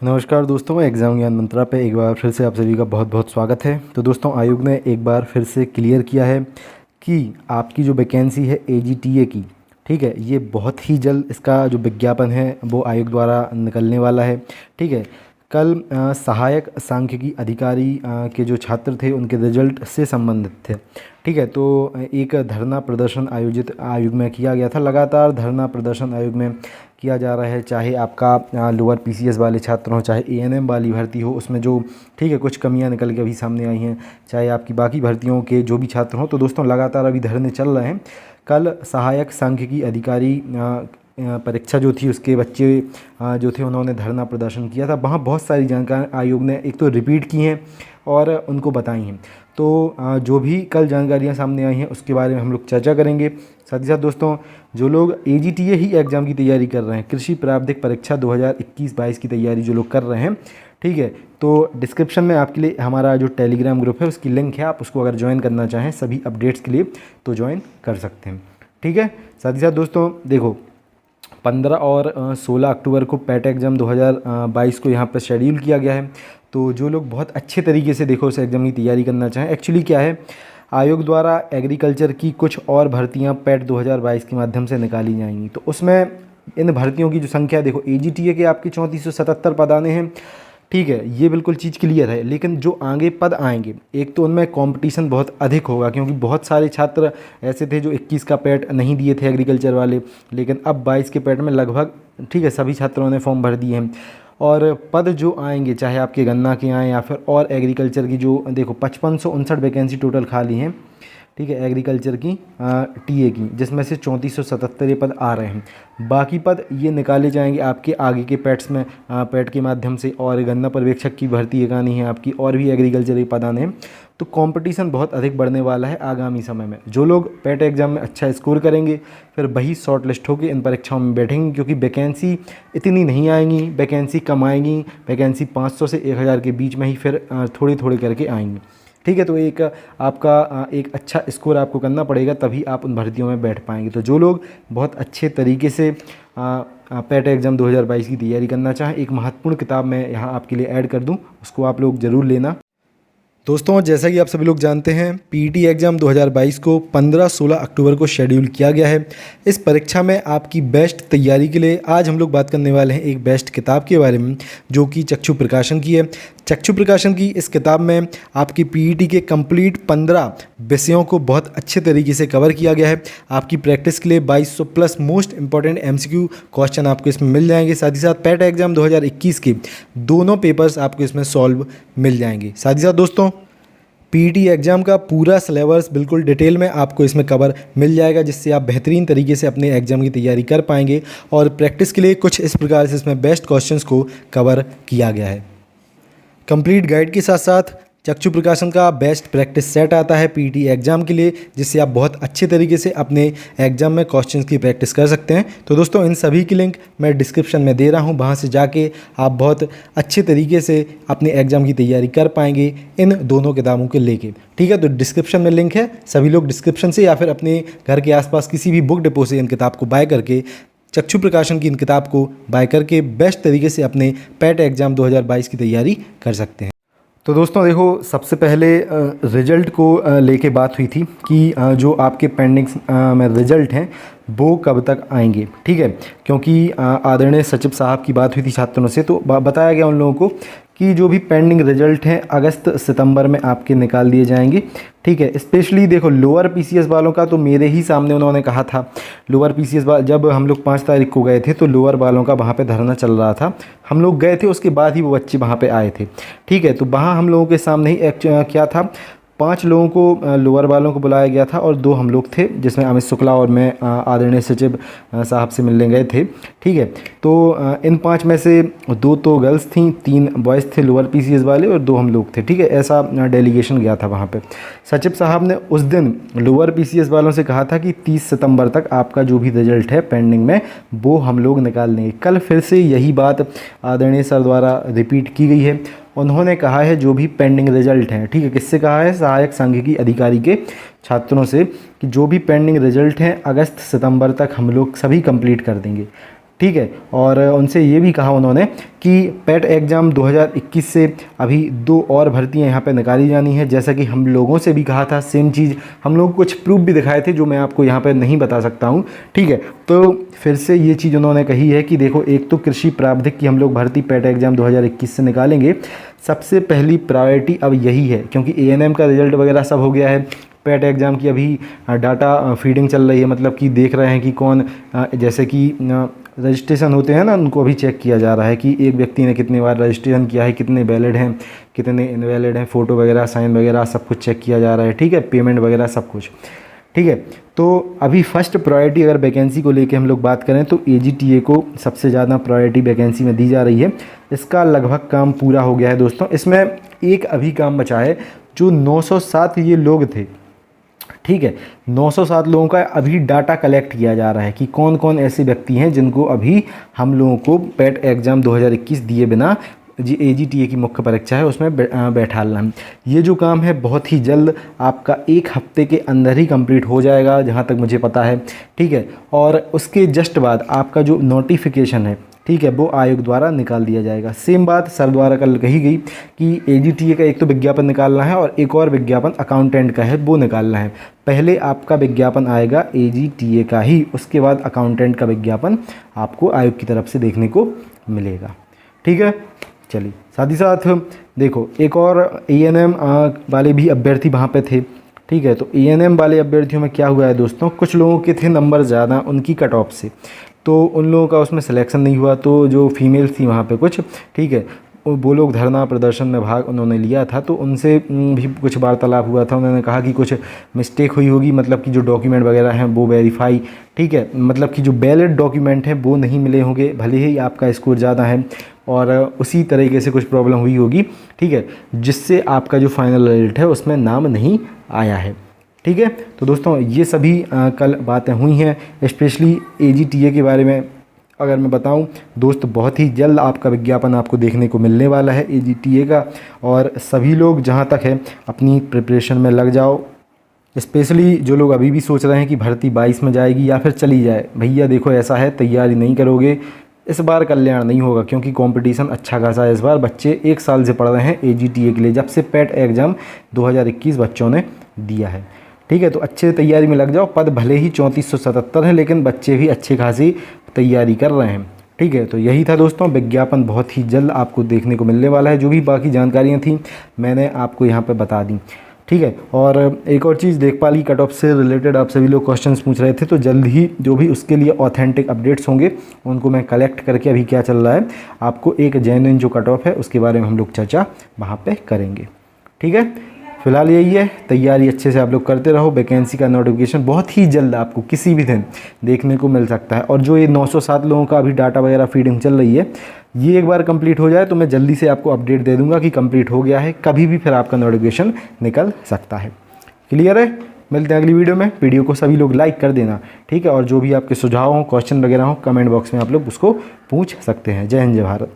नमस्कार दोस्तों, एग्ज़ाम ज्ञान मंत्रा पे एक बार फिर से आप सभी का बहुत बहुत स्वागत है। तो दोस्तों, आयोग ने एक बार फिर से क्लियर किया है कि आपकी जो वैकेंसी है एजीटीए की, ठीक है, ये बहुत ही जल्द इसका जो विज्ञापन है वो आयोग द्वारा निकलने वाला है। ठीक है, कल सहायक सांख्यिकी अधिकारी के जो छात्र थे उनके रिजल्ट से संबंधित थे। ठीक है, तो एक धरना प्रदर्शन आयोजित आयोग में किया गया था। लगातार धरना प्रदर्शन आयोग में किया जा रहा है, चाहे आपका लोअर पीसीएस वाले छात्र हों, चाहे एएनएम वाली भर्ती हो, उसमें जो ठीक है कुछ कमियां निकल के अभी सामने आई हैं, चाहे आपकी बाकी भर्तियों के जो भी छात्र हों। तो दोस्तों, लगातार अभी धरने चल रहे हैं। कल सहायक सांख्यिकी अधिकारी परीक्षा जो थी उसके बच्चे जो थे उन्होंने धरना प्रदर्शन किया था। वहाँ बहुत सारी जानकारी आयोग ने एक तो रिपीट की हैं और उनको बताई हैं। तो जो भी कल जानकारियाँ सामने आई हैं उसके बारे में हम लोग चर्चा करेंगे। साथ ही साथ दोस्तों, जो लोग एजीटीए ही एग्ज़ाम की तैयारी कर रहे हैं, कृषि प्रारंभिक परीक्षा 2021-22 की तैयारी जो लोग कर रहे हैं, ठीक है, तो डिस्क्रिप्शन में आपके लिए हमारा जो टेलीग्राम ग्रुप है उसकी लिंक है। आप उसको अगर ज्वाइन करना चाहें सभी अपडेट्स के लिए तो ज्वाइन कर सकते हैं। ठीक है, साथ ही साथ दोस्तों देखो, 15 और 16 अक्टूबर को पैट एग्ज़ाम 2022 को यहाँ पर शेड्यूल किया गया है। तो जो लोग बहुत अच्छे तरीके से देखो उस एग्ज़ाम की तैयारी करना चाहें, एक्चुअली क्या है, आयोग द्वारा एग्रीकल्चर की कुछ और भर्तियां पैट 2022 के माध्यम से निकाली जाएंगी। तो उसमें इन भर्तियों की जो संख्या देखो, एजीटीए के आपके 3477 पद आने हैं। ठीक है, ये बिल्कुल चीज़ क्लियर है। लेकिन जो आगे पद आएंगे, एक तो उनमें कंपटीशन बहुत अधिक होगा, क्योंकि बहुत सारे छात्र ऐसे थे जो 21 का पैट नहीं दिए थे एग्रीकल्चर वाले, लेकिन अब 22 के पैट में लगभग ठीक है सभी छात्रों ने फॉर्म भर दिए हैं। और पद जो आएंगे, चाहे आपके गन्ना के आएँ या फिर और एग्रीकल्चर की, जो देखो 5559 वैकेंसी टोटल खाली हैं। ठीक है, एग्रीकल्चर की टीए की, जिसमें से 3477 ये पद आ रहे हैं। बाकी पद ये निकाले जाएंगे आपके आगे के पैट्स में, पैट के माध्यम से। और गन्ना पर्यवेक्षक की भर्ती एक आनी है आपकी, और भी एग्रीकल्चर के पद आने हैं। तो कंपटीशन बहुत अधिक बढ़ने वाला है आगामी समय में। जो लोग पैट एग्ज़ाम में अच्छा स्कोर करेंगे फिर वही शॉर्ट लिस्ट होकर इन परीक्षाओं में बैठेंगे, क्योंकि वैकेंसी इतनी नहीं आएंगी, वैकेंसी कम आएंगी। वैकेंसी 500 से 1000 के बीच में ही फिर थोड़ी थोड़ी करके आएंगी। ठीक है, तो एक आपका एक अच्छा स्कोर आपको करना पड़ेगा, तभी आप उन भर्तियों में बैठ पाएंगे। तो जो लोग बहुत अच्छे तरीके से पैट एग्ज़ाम 2022 की तैयारी करना चाहें, एक महत्वपूर्ण किताब मैं यहाँ आपके लिए ऐड कर दूँ, उसको आप लोग ज़रूर लेना। दोस्तों, जैसा कि आप सभी लोग जानते हैं, पीईटी एग्ज़ाम 2022 को 15-16 अक्टूबर को शेड्यूल किया गया है। इस परीक्षा में आपकी बेस्ट तैयारी के लिए आज हम लोग बात करने वाले हैं एक बेस्ट किताब के बारे में, जो कि चक्षु प्रकाशन की है। चक्षु प्रकाशन की इस किताब में आपकी पीईटी के कंप्लीट 15 विषयों को बहुत अच्छे तरीके से कवर किया गया है। आपकी प्रैक्टिस के लिए 2200 plus most important MCQ question आपको इसमें मिल जाएंगे। साथ ही साथ पैट एग्ज़ाम 2021 के दोनों पेपर्स आपको इसमें सॉल्व मिल जाएंगे। साथ ही साथ दोस्तों, पीईटी एग्ज़ाम का पूरा सिलेबस बिल्कुल डिटेल में आपको इसमें कवर मिल जाएगा, जिससे आप बेहतरीन तरीके से अपने एग्ज़ाम की तैयारी कर पाएंगे। और प्रैक्टिस के लिए कुछ इस प्रकार से इसमें बेस्ट क्वेश्चंस को कवर किया गया है। कंप्लीट गाइड के साथ साथ चक्षु प्रकाशन का बेस्ट प्रैक्टिस सेट आता है पीईटी एग्ज़ाम के लिए, जिससे आप बहुत अच्छे तरीके से अपने एग्ज़ाम में क्वेश्चंस की प्रैक्टिस कर सकते हैं। तो दोस्तों, इन सभी की लिंक मैं डिस्क्रिप्शन में दे रहा हूं, वहां से जाके आप बहुत अच्छे तरीके से अपने एग्ज़ाम की तैयारी कर पाएंगे इन दोनों किताबों के लेके। ठीक है, तो डिस्क्रिप्शन में लिंक है, सभी लोग डिस्क्रिप्शन से या फिर अपने घर के आसपास किसी भी बुक डिपो से इन किताब को बाय करके, चक्षु प्रकाशन की इन किताब को बाय करके बेस्ट तरीके से अपने पैट एग्ज़ाम 2022 की तैयारी कर सकते हैं। तो दोस्तों देखो, सबसे पहले रिज़ल्ट को लेके बात हुई थी कि जो आपके पेंडिंग में रिज़ल्ट हैं वो कब तक आएंगे। ठीक है, क्योंकि आदरणीय सचिव साहब की बात हुई थी छात्रों से, तो बताया गया उन लोगों को कि जो भी पेंडिंग रिज़ल्ट हैं अगस्त सितंबर में आपके निकाल दिए जाएंगे। ठीक है, स्पेशली देखो लोअर पीसीएस वालों का तो मेरे ही सामने उन्होंने कहा था। लोअर पीसीएस जब हम लोग 5 तारीख को गए थे तो लोअर वालों का वहाँ पे धरना चल रहा था। हम लोग गए थे, उसके बाद ही वो बच्चे वहाँ पे आए थे। ठीक है, तो वहाँ हम लोगों के सामने ही क्या था, 5 लोगों को लोअर वालों को बुलाया गया था और 2 हम लोग थे, जिसमें अमित शुक्ला और मैं आदरणीय सचिव साहब से मिलने गए थे। ठीक है, तो इन 5 में से 2 तो गर्ल्स थीं, 3 बॉयज़ थे लोअर पीसीएस वाले और 2 हम लोग थे। ठीक है, ऐसा डेलीगेशन गया था वहाँ पे। सचिव साहब ने उस दिन लोअर पीसीएस वालों से कहा था कि 30 सितंबर तक आपका जो भी रिजल्ट है पेंडिंग में वो हम लोग निकाल लेंगे। कल फिर से यही बात आदरणीय सर द्वारा रिपीट की गई है। उन्होंने कहा है जो भी पेंडिंग रिजल्ट हैं, ठीक है, किससे कहा है, सहायक सांख्यिकी अधिकारी के छात्रों से, कि जो भी पेंडिंग रिजल्ट हैं अगस्त सितंबर तक हम लोग सभी कंप्लीट कर देंगे। ठीक है। और उनसे ये भी कहा उन्होंने कि पेट एग्ज़ाम 2021 से अभी 2 और भर्तियां यहाँ पे निकाली जानी है, जैसा कि हम लोगों से भी कहा था। सेम चीज़ हम लोग कुछ प्रूफ भी दिखाए थे जो मैं आपको यहाँ पे नहीं बता सकता हूँ, ठीक है। तो फिर से ये चीज़ उन्होंने कही है कि देखो, एक तो कृषि प्रावधिक की हम लोग भर्ती पेट एग्ज़ाम 2021 से निकालेंगे। सबसे पहली प्रायोरिटी अब यही है, क्योंकि ANM का रिजल्ट वगैरह सब हो गया है। पेट एग्ज़ाम की अभी डाटा फीडिंग चल रही है, मतलब कि देख रहे हैं कि कौन जैसे कि रजिस्ट्रेशन होते हैं ना, उनको अभी चेक किया जा रहा है कि एक व्यक्ति ने कितने बार रजिस्ट्रेशन किया है, कितने वैलिड हैं, कितने इनवैलिड हैं, फ़ोटो वगैरह, साइन वगैरह सब कुछ चेक किया जा रहा है, ठीक है। पेमेंट वगैरह सब कुछ, ठीक है। तो अभी फर्स्ट प्रायोरिटी अगर वैकेंसी को लेके हम लोग बात करें तो AGTA को सबसे ज़्यादा प्रायोरिटी वैकेंसी में दी जा रही है। इसका लगभग काम पूरा हो गया है दोस्तों। इसमें एक अभी काम बचा है, जो 907 ये लोग थे, ठीक है। 907 लोगों का अभी डाटा कलेक्ट किया जा रहा है कि कौन कौन ऐसे व्यक्ति हैं जिनको अभी हम लोगों को पेट एग्ज़ाम 2021 दिए बिना जी AGTA की मुख्य परीक्षा है उसमें बैठालना है। ये जो काम है बहुत ही जल्द आपका 1 हफ्ते के अंदर ही कंप्लीट हो जाएगा, जहाँ तक मुझे पता है, ठीक है। और उसके जस्ट बाद आपका जो नोटिफिकेशन है, ठीक है, वो आयोग द्वारा निकाल दिया जाएगा। सेम बात सर द्वारा कल कही गई कि AGTA का एक तो विज्ञापन निकालना है और एक और विज्ञापन अकाउंटेंट का है, वो निकालना है। पहले आपका विज्ञापन आएगा AGTA का ही, उसके बाद अकाउंटेंट का विज्ञापन आपको आयोग की तरफ से देखने को मिलेगा, ठीक है। चलिए, साथ ही साथ देखो, एक और ANM वाले भी अभ्यर्थी वहाँ पे थे, ठीक है। तो ANM वाले अभ्यर्थियों में क्या हुआ है दोस्तों, कुछ लोगों के थे नंबर ज़्यादा उनकी कट ऑफ से, तो उन लोगों का उसमें सिलेक्शन नहीं हुआ। तो जो फीमेल्स थी वहाँ पे कुछ, ठीक है, वो लोग धरना प्रदर्शन में भाग उन्होंने लिया था, तो उनसे भी कुछ वार्तालाप हुआ था। उन्होंने कहा कि कुछ मिस्टेक हुई होगी, मतलब कि जो डॉक्यूमेंट वगैरह हैं वो वेरीफाई, ठीक है, मतलब कि जो वैलिड डॉक्यूमेंट हैं वो नहीं मिले होंगे, भले ही आपका स्कोर ज़्यादा है, और उसी तरीके से कुछ प्रॉब्लम हुई होगी, ठीक है, जिससे आपका जो फाइनल रिजल्ट है उसमें नाम नहीं आया है, ठीक है। तो दोस्तों ये सभी कल बातें हुई हैं। स्पेशली AGTA के बारे में अगर मैं बताऊं दोस्त, बहुत ही जल्द आपका विज्ञापन आपको देखने को मिलने वाला है AGTA का। और सभी लोग जहां तक है अपनी प्रिपरेशन में लग जाओ। स्पेशली जो लोग अभी भी सोच रहे हैं कि भर्ती 22 में जाएगी या फिर चली जाए, भैया देखो ऐसा है, तैयारी नहीं करोगे इस बार कल्याण नहीं होगा, क्योंकि कंपटीशन अच्छा खासा है इस बार। बच्चे 1 साल से पढ़ रहे हैं AGTA के लिए, जब से पेट एग्ज़ाम 2021 बच्चों ने दिया है, ठीक है। तो अच्छे तैयारी में लग जाओ। पद भले ही 3477 हैं, लेकिन बच्चे भी अच्छी खासी तैयारी कर रहे हैं, ठीक है। तो यही था दोस्तों, विज्ञापन बहुत ही जल्द आपको देखने को मिलने वाला है। जो भी बाकी जानकारियाँ थी मैंने आपको यहाँ पे बता दी, ठीक है। और एक और चीज़, देखभाल की कट ऑफ से रिलेटेड आप सभी लोग क्वेश्चंस पूछ रहे थे, तो जल्द ही जो भी उसके लिए ऑथेंटिक अपडेट्स होंगे उनको मैं कलेक्ट करके अभी क्या चल रहा है आपको एक जेन्युइन जो कट ऑफ है उसके बारे में हम लोग चर्चा वहाँ पे करेंगे, ठीक है। फिलहाल यही है, तैयारी अच्छे से आप लोग करते रहो। वैकेंसी का नोटिफिकेशन बहुत ही जल्द आपको किसी भी दिन देखने को मिल सकता है। और जो ये 907 लोगों का अभी डाटा वगैरह फीडिंग चल रही है, ये एक बार कंप्लीट हो जाए तो मैं जल्दी से आपको अपडेट दे दूंगा कि कंप्लीट हो गया है। कभी भी फिर आपका नोटिफिकेशन निकल सकता है। क्लियर है? मिलते हैं अगली वीडियो में। वीडियो को सभी लोग लाइक कर देना, ठीक है। और जो भी आपके सुझाव हो, क्वेश्चन वगैरह हो, कमेंट बॉक्स में आप लोग उसको पूछ सकते हैं। जय हिंद, जय भारत।